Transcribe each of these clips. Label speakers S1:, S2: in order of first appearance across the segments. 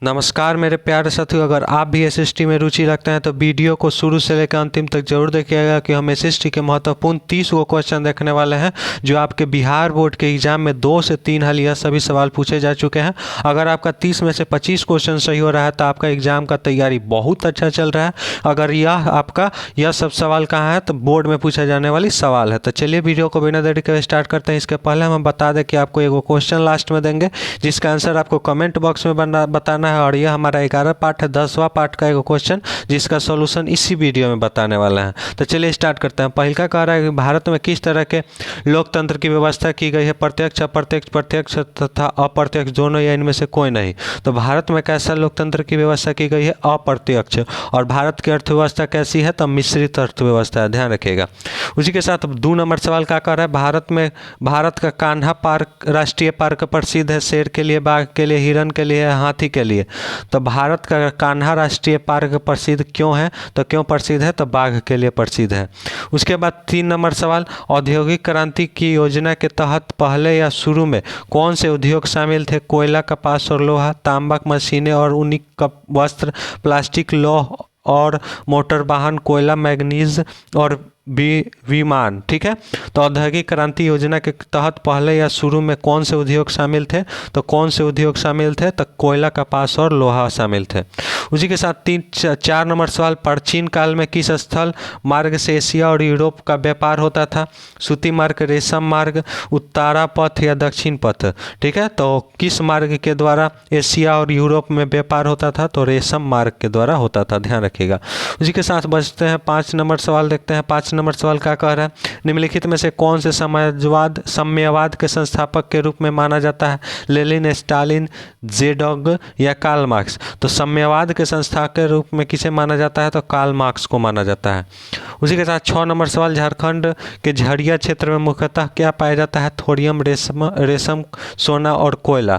S1: नमस्कार मेरे प्यारे साथियों, अगर आप भी एसएसटी में रुचि रखते हैं तो वीडियो को शुरू से लेकर अंतिम तक जरूर देखिएगा कि हम एसएसटी के महत्वपूर्ण 30 गो क्वेश्चन देखने वाले हैं जो आपके बिहार बोर्ड के एग्जाम में 2 से 3 हाल यह सभी सवाल पूछे जा चुके हैं। अगर आपका 30 में से 25 क्वेश्चन सही हो रहा है तो आपका एग्जाम का तैयारी बहुत अच्छा चल रहा है। अगर यह सब सवाल कहाँ है तो बोर्ड में पूछा जाने वाली सवाल है। तो चलिए वीडियो को बिना देरी के स्टार्ट करते हैं। इसके पहले हम बता दें कि आपको एक क्वेश्चन लास्ट में देंगे जिसका आंसर आपको कमेंट बॉक्स में बताना है, और यह हमारा 11 पार्ट है। 10वां पार्ट का एक क्वेश्चन जिसका सॉल्यूशन इसी वीडियो में बताने वाला है। तो चलिए स्टार्ट करते हैं। पहले का कह रहा है कि भारत में किस तरह के लोकतंत्र की व्यवस्था की गई है? प्रत्यक्ष, अप्रत्यक्ष, प्रत्यक्ष तथा अप्रत्यक्ष दोनों या इनमें से कोई नहीं। तो भारत में कैसा लोकतंत्र की व्यवस्था की गई है? अप्रत्यक्ष। और भारत की अर्थव्यवस्था कैसी है? तो मिश्रित अर्थव्यवस्था है, ध्यान रखिएगा। उसी के साथ 2 नंबर सवाल क्या कर रहा है? भारत का कान्हा पार्क राष्ट्रीय पार्क प्रसिद्ध है शेर के लिए, बाघ के लिए, हिरन के लिए, हाथी के लिए। तो भारत का कान्हा राष्ट्रीय पार्क प्रसिद्ध क्यों है? तो क्यों प्रसिद्ध है? तो बाघ के लिए प्रसिद्ध है। उसके बाद 3 नंबर सवाल, औद्योगिक क्रांति की योजना के तहत पहले या शुरू में कौन से उद्योग शामिल थे? कोयला, कपास और लोहा, तांबा, मशीनें और ऊनी वस्त्र, प्लास्टिक, लौह और मोटर वाहन, कोयला, मैग्नीज और विमान। ठीक है। तो औद्योगिक क्रांति योजना के तहत पहले या शुरू में कौन से उद्योग शामिल थे? तो कौन से उद्योग शामिल थे? तो कोयला, कपास और लोहा शामिल थे। उसी के साथ 4 नंबर सवाल, प्राचीन काल में किस स्थल मार्ग से एशिया और यूरोप का व्यापार होता था? सूती मार्ग, रेशम मार्ग, उत्तरा पथ या दक्षिण पथ? ठीक है। तो किस मार्ग के द्वारा एशिया और यूरोप में व्यापार होता था? तो रेशम मार्ग के द्वारा होता था, ध्यान रखिएगा। उसी के साथ बचते हैं 5 नंबर सवाल, देखते हैं 5 नंबर सवाल क्या कह रहा है? निम्नलिखित में से कौन से साम्यवाद के संस्थापक के रूप में माना जाता है? लेनिन, स्टालिन, जेडॉग या कार्ल मार्क्स? तो साम्यवाद के संस्थापक के रूप में किसे माना जाता है? तो कार्ल मार्क्स को माना जाता है। उसी के साथ 6 नंबर सवाल, झारखंड के झरिया क्षेत्र में मुख्यतः क्या पाया जाता है? थोरियम, रेशम, सोना और कोयला।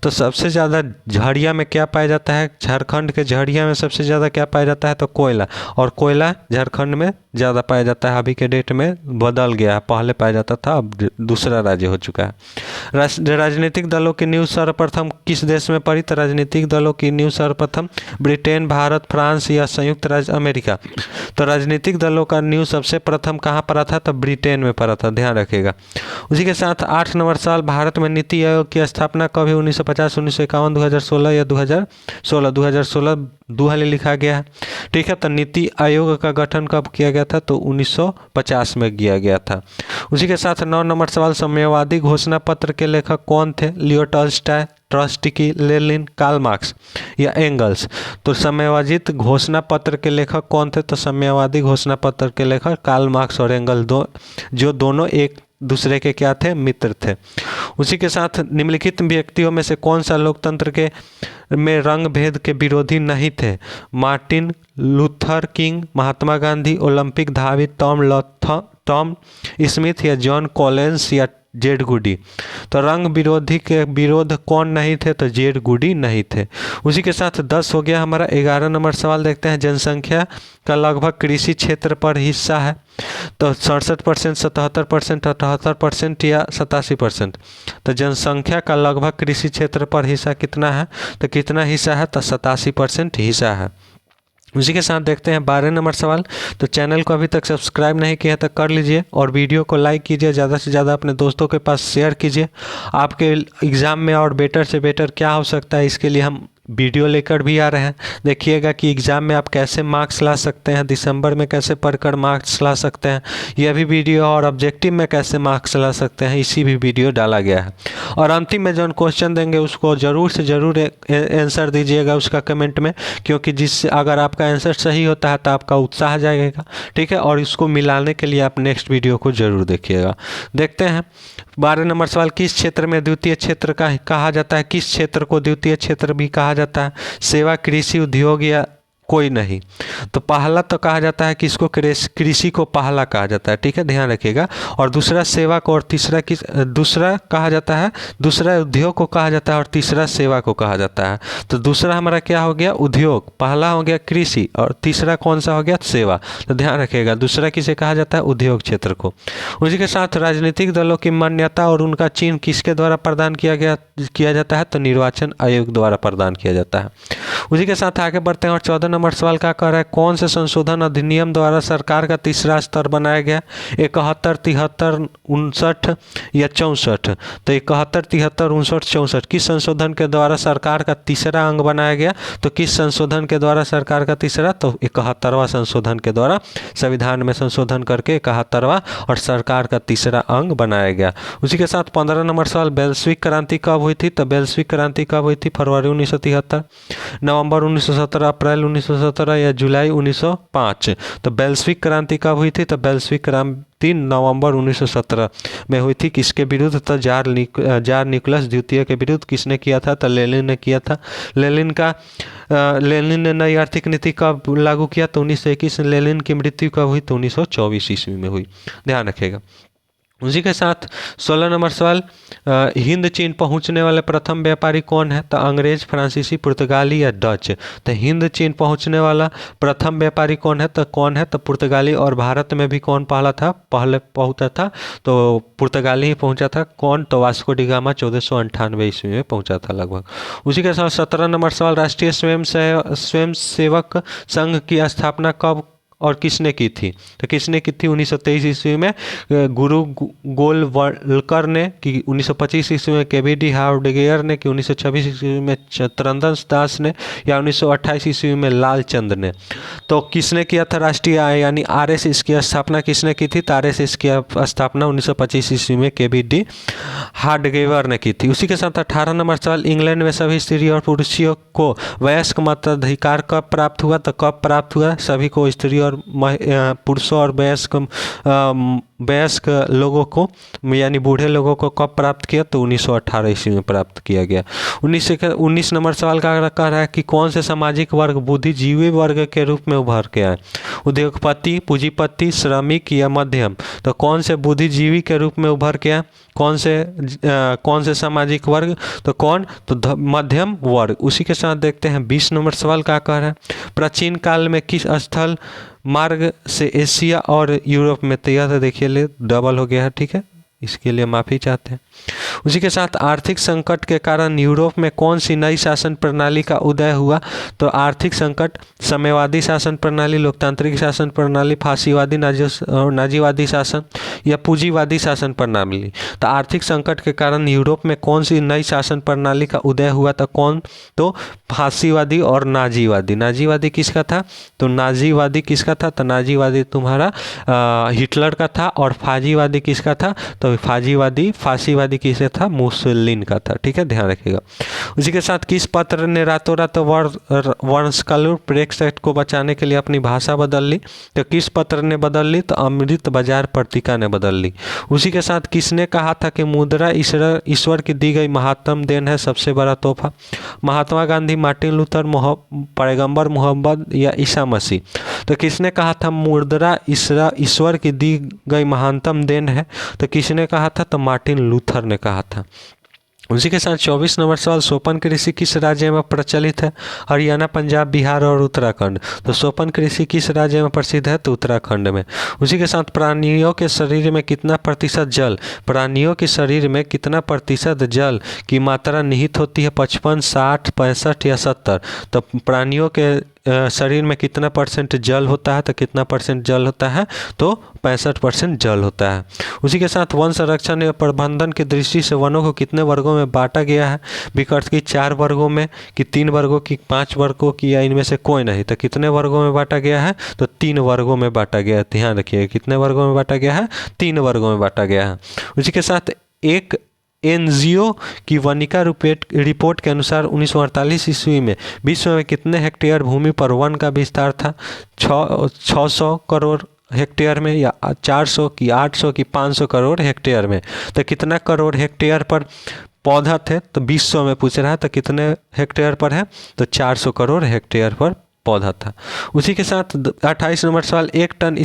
S1: तो सबसे ज़्यादा झरिया में क्या पाया जाता है? झारखंड के झरिया में सबसे ज़्यादा क्या पाया जाता है? तो कोयला। और कोयला झारखंड में ज़्यादा पाया जाता है। अभी के डेट में बदल गया है, पहले पाया जाता था, अब दूसरा राज्य हो चुका है। राजनीतिक दलों की नींव सर्वप्रथम किस देश में पड़ी? तो राजनीतिक दलों की नींव सर्वप्रथम ब्रिटेन, भारत, फ्रांस या संयुक्त राज्य अमेरिका? तो राजनीतिक दलों का नींव सबसे प्रथम कहाँ पड़ा था? तो ब्रिटेन में पड़ा था, ध्यान रखिएगा। उसी के साथ 8 नंबर सवाल, भारत में नीति आयोग की स्थापना कब हुई? 1950, 1951, 2016 या 2016? 2016 दुहाली लिखा गया है। ठीक है। तो नीति आयोग का गठन कब किया गया था? तो 1950 में किया गया था। उसी के साथ 9 नंबर सवाल, साम्यवादी घोषणा पत्र के लेखक कौन थे? Leo Tolstoy, Trotsky, Lenin, Karl Marx या एंगल्स? तो साम्यवादी घोषणा पत्र के लेखक कौन थे? तो साम्यवादी घोषणा पत्र के लेखक कार्ल मार्क्स और एंगल, जो दोनों एक दूसरे के क्या थे? मित्र थे। उसी के साथ निम्नलिखित व्यक्तियों में से कौन सा लोकतंत्र में रंग भेद के विरोधी नहीं थे? Martin Luther king, Mahatma Gandhi, Olympic धावी टॉम स्मिथ या जॉन कॉलिंस या जेड गुडी? तो रंग विरोधी के विरोध कौन नहीं थे? तो जेड गुडी नहीं थे। उसी के साथ 10 हो गया हमारा। 11 नंबर सवाल देखते हैं, जनसंख्या का लगभग कृषि क्षेत्र पर हिस्सा है? तो 67%, 77%, 78% या 87%? तो जनसंख्या का लगभग कृषि क्षेत्र पर हिस्सा कितना है? तो कितना हिस्सा है? तो 87% हिस्सा है। उसी के साथ देखते हैं 12 नंबर सवाल। तो चैनल को अभी तक सब्सक्राइब नहीं किया तो कर लीजिए और वीडियो को लाइक कीजिए, ज़्यादा से ज़्यादा अपने दोस्तों के पास शेयर कीजिए। आपके एग्ज़ाम में और बेटर से बेटर क्या हो सकता है, इसके लिए हम वीडियो लेकर भी आ रहे हैं। देखिएगा कि एग्ज़ाम में आप कैसे मार्क्स ला सकते हैं, दिसंबर में कैसे पढ़कर मार्क्स ला सकते हैं, यह भी वीडियो, और ऑब्जेक्टिव में कैसे मार्क्स ला सकते हैं, इसी भी वीडियो डाला गया है। और अंतिम में जो क्वेश्चन देंगे उसको ज़रूर से ज़रूर आंसर दीजिएगा उसका कमेंट में, क्योंकि जिससे अगर आपका आंसर सही होता है तो आपका उत्साह जाएगा। ठीक है। और इसको मिलाने के लिए आप नेक्स्ट वीडियो को ज़रूर देखिएगा। देखते हैं 12 नंबर सवाल, किस क्षेत्र में द्वितीय क्षेत्र का कहा जाता है? किस क्षेत्र को द्वितीय क्षेत्र भी कहा जाता है? सेवा, कृषि, उद्योग या कोई नहीं। तो पहला तो कहा जाता है कि इसको कृषि को पहला कहा जाता है, ठीक है, ध्यान रखिएगा। और दूसरा सेवा को, और तीसरा दूसरा कहा जाता है, दूसरा उद्योग को कहा जाता है, और तीसरा सेवा को कहा जाता है। तो दूसरा हमारा क्या हो गया, उद्योग, पहला हो गया कृषि, और तीसरा कौन सा हो गया, सेवा। तो ध्यान रखिएगा, दूसरा किसे कहा जाता है, उद्योग क्षेत्र को। उसी के साथ राजनीतिक दलों की मान्यता और उनका चिन्ह किसके द्वारा प्रदान किया जाता है, तो निर्वाचन आयोग द्वारा प्रदान किया जाता है। उसी के साथ आगे बढ़ते हैं और 14 नंबर सवाल क्या कह रहा है, कौन से संशोधन अधिनियम द्वारा सरकार का तीसरा स्तर बनाया गया, 71, 73, 59 या 64। तो 71, 73, 59, 64 किस संशोधन के द्वारा सरकार का तीसरा अंग बनाया गया, तो किस संशोधन के द्वारा सरकार का तीसरा, तो 71वां संशोधन के द्वारा संविधान में संशोधन करके 71वां और सरकार का तीसरा अंग बनाया गया। उसी के साथ 15 नंबर सवाल, वैश्विक क्रांति कब हुई थी, तो वैश्विक क्रांति कब हुई थी, फरवरी 1973, नवंबर 1917, अप्रैल 1917 या जुलाई 1905। तो वैश्विक क्रांति कब हुई थी, तो वैश्विक क्रांति नवंबर 1917 में हुई थी। किसके विरुद्ध, तो जार निकोलस द्वितीय के विरुद्ध। किसने किया था, तो लेनिन ने किया था। लेनिन ने नई आर्थिक नीति कब लागू किया, तो 1921। लेनिन की मृत्यु कब हुई, तो 1924 ईस्वी में हुई, ध्यान रखिएगा। उसी के साथ 16 नंबर सवाल, हिंद चीन पहुंचने वाले प्रथम व्यापारी कौन है, तो अंग्रेज, फ्रांसीसी, पुर्तगाली या डच। तो हिंद चीन पहुंचने वाला प्रथम व्यापारी कौन है, तो पुर्तगाली। और भारत में भी कौन पहले पहुंचा था, तो पुर्तगाली ही पहुंचा था। कौन, तो वास्को डी गामा 1498 ईस्वी में पहुंचा था लगभग। उसी के साथ 17 नंबर सवाल, राष्ट्रीय स्वयंसेवक संघ की स्थापना कब और किसने की थी, तो किसने की थी, 1923 ईस्वी में गुरु गोलवलकर ने की, 1925 ईस्वी में केवीडी हार्डगेयर ने की, 1926 ईस्वी में चंद्रन दास ने, या 1928 ईस्वी में लालचंद ने। तो किसने किया था राष्ट्रीय यानी आरएसएस की स्थापना किसने की थी, तो आरएसएस की स्थापना 1925 ईस्वी में केवीडी हार्डगेयर ने की थी। उसी के साथ 18 नंबर सवाल, इंग्लैंड में सभी स्त्री और पुरुषों को वयस्क मताधिकार कब प्राप्त हुआ, तो कब प्राप्त हुआ, सभी को, स्त्री और पुरुषों और वयस्क लोगों को यानी बूढ़े लोगों को कब प्राप्त किया, तो 1918 ईस्वी में प्राप्त किया गया। 19 नंबर सवाल का कह रहा है कि कौन से सामाजिक वर्ग बुद्धिजीवी वर्ग के रूप में उभर के आए, उद्योगपति, पूंजीपति, श्रमिक या मध्यम। तो कौन से बुद्धिजीवी के रूप में उभर के आए, कौन से सामाजिक वर्ग, तो मध्यम वर्ग। उसी के साथ देखते हैं 20 नंबर सवाल क्या कह रहा है, प्राचीन काल में किस स्थल मार्ग से एशिया और यूरोप में, तैयार है, देखिए ले डबल हो गया है, ठीक है, इसके लिए माफ़ी चाहते हैं। उसी के साथ आर्थिक संकट के कारण यूरोप में कौन सी नई शासन प्रणाली का उदय हुआ, तो आर्थिक संकट, साम्यवादी शासन प्रणाली, लोकतांत्रिक शासन प्रणाली, फांसीवादी नाजीवादी शासन या पूंजीवादी शासन प्रणाली। तो आर्थिक संकट के कारण यूरोप में कौन सी नई शासन प्रणाली का उदय हुआ, तो फांसीवादी और नाजीवादी। नाजीवादी किसका था, तो नाजीवादी किसका था, तो नाजीवादी तुम्हारा हिटलर का था। और फाजीवादी किसका था, तो फांसीवादी किसे था, मुसोलिन का था, ठीक है, ध्यान रखिएगा। उसी के साथ किस पत्र ने रातों रात वर्णस्कलर ब्रेक्सिट को बचाने के लिए अपनी भाषा बदल ली, तो किस पत्र ने बदल ली, तो अमृत बाजार पत्रिका ने बदल ली। उसी के साथ किसने कहा था कि मुद्रा ईश्वर की दी गई महत्तम देन है, सबसे बड़ा तोहफा, महात्मा गांधी, मार्टिन लूथर, पैगंबर मोहम्मद या ईसा मसीह। तो किसने कहा था मुद्रा ईश्वर की दी गई महानतम देन है, तो किसने कहा था, तो मार्टिन लूथर ने कहा था। उसी के साथ 24 नंबर सवाल, सोपन कृषि किस राज्य में प्रचलित है, हरियाणा, पंजाब, बिहार और उत्तराखंड। तो सोपन कृषि किस राज्य में प्रसिद्ध है, तो उत्तराखंड में। उसी के साथ प्राणियों के शरीर में कितना प्रतिशत जल, प्राणियों के शरीर में कितना प्रतिशत जल की मात्रा निहित होती है, 55, 60, 65 या 70। तो प्राणियों के शरीर में कितना परसेंट जल होता है, तो कितना परसेंट जल होता है, तो 65% जल होता है। उसी के साथ वन संरक्षण या प्रबंधन की दृष्टि से वनों को कितने वर्गों में बांटा गया है, विकल्प की 4 वर्गों में, कि 3 वर्गों की, 5 वर्गों की, या इनमें से कोई नहीं। तो कितने वर्गों में बांटा गया है, तो 3 वर्गों में बांटा गया है, ध्यान रखिए, कितने वर्गों में बांटा गया है, 3 वर्गों में बांटा गया है। उसी के साथ एक एनजीओ की वनिका रिपोर्ट के अनुसार 1948 ईस्वी में विश्व में कितने हेक्टेयर भूमि पर वन का विस्तार था, 600 करोड़ हेक्टेयर में, या 400 की, 800 की, 500 करोड़ हेक्टेयर में। तो कितना करोड़ हेक्टेयर पर पौधा थे, तो 200 में पूछ रहा है, तो कितने हेक्टेयर पर है, तो 400 करोड़ हेक्टेयर पर पौधा था। उसी के साथ 28 नंबर सवाल, 1 टन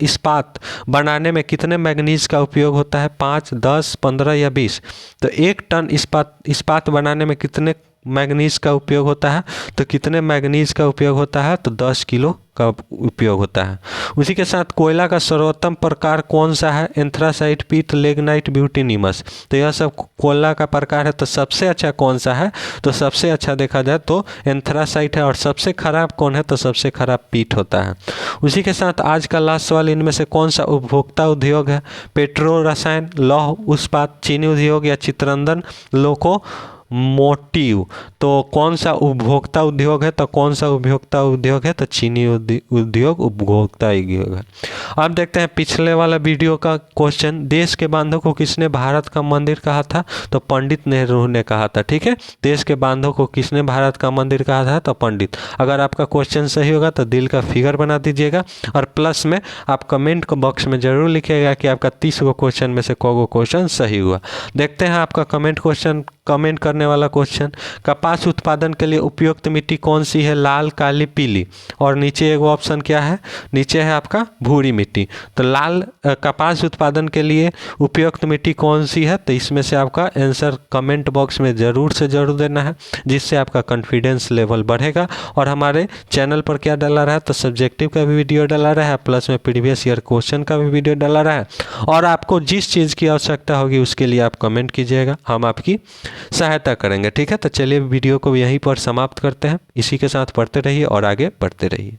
S1: इस्पात बनाने में कितने मैग्नीज का उपयोग होता है? 5, 10, 15 या 20? तो 1 टन इस्पात बनाने में कितने मैग्नीज का उपयोग होता है? तो कितने मैग्नीज का उपयोग होता है? तो 10 किलो का उपयोग होता है। उसी के साथ कोयला का सर्वोत्तम प्रकार कौन सा है? एंथ्रासाइट, पीट, लिग्नाइट, ब्यूटेनियमस। तो यह सब कोयला का प्रकार है। तो सबसे अच्छा कौन सा है? तो सबसे अच्छा देखा जाए तो एंथ्रासाइट है। और सबसे खराब कौन है? तो सबसे खराब पीट होता है। उसी के साथ आज का लास्ट सवाल, इनमें से कौन सा उपभोक्ता उद्योग है? पेट्रो रसायन, लौह इस्पात, चीनी उद्योग या चित्ररंजन लोको मोटिव। तो कौन सा उपभोक्ता उद्योग है? तो कौन सा उपभोक्ता उद्योग है? तो चीनी उद्योग उपभोक्ता उद्योग है। अब देखते हैं पिछले वाला वीडियो का क्वेश्चन, देश के बांधों को किसने भारत का मंदिर कहा था? तो पंडित नेहरू ने कहा था। ठीक है, देश के बांधों को किसने भारत का मंदिर कहा था? तो पंडित। अगर आपका क्वेश्चन सही होगा तो दिल का फिगर बना दीजिएगा, और प्लस में आप कमेंट बॉक्स में जरूर लिखिएगा कि आपका 30 गो क्वेश्चन में से कौन गो क्वेश्चन सही हुआ। देखते हैं आपका कमेंट करने वाला क्वेश्चन, कपास उत्पादन के लिए उपयुक्त मिट्टी कौन सी है? लाल, काली, पीली। और नीचे एक ऑप्शन क्या है? नीचे है आपका भूरी मिट्टी। तो लाल कपास उत्पादन के लिए उपयुक्त मिट्टी कौन सी है? तो इसमें से आपका आंसर कमेंट बॉक्स में ज़रूर से ज़रूर देना है, जिससे आपका कॉन्फिडेंस लेवल बढ़ेगा। और हमारे चैनल पर क्या डाला रहा है? तो सब्जेक्टिव का भी वीडियो डाला रहा है, प्लस में प्रीवियस ईयर क्वेश्चन का भी वीडियो डाला रहा है। और आपको जिस चीज़ की आवश्यकता होगी उसके लिए आप कमेंट कीजिएगा, हम आपकी सहायता करेंगे। ठीक है, तो चलिए वीडियो को यहीं पर समाप्त करते हैं। इसी के साथ पढ़ते रहिए और आगे बढ़ते रहिए।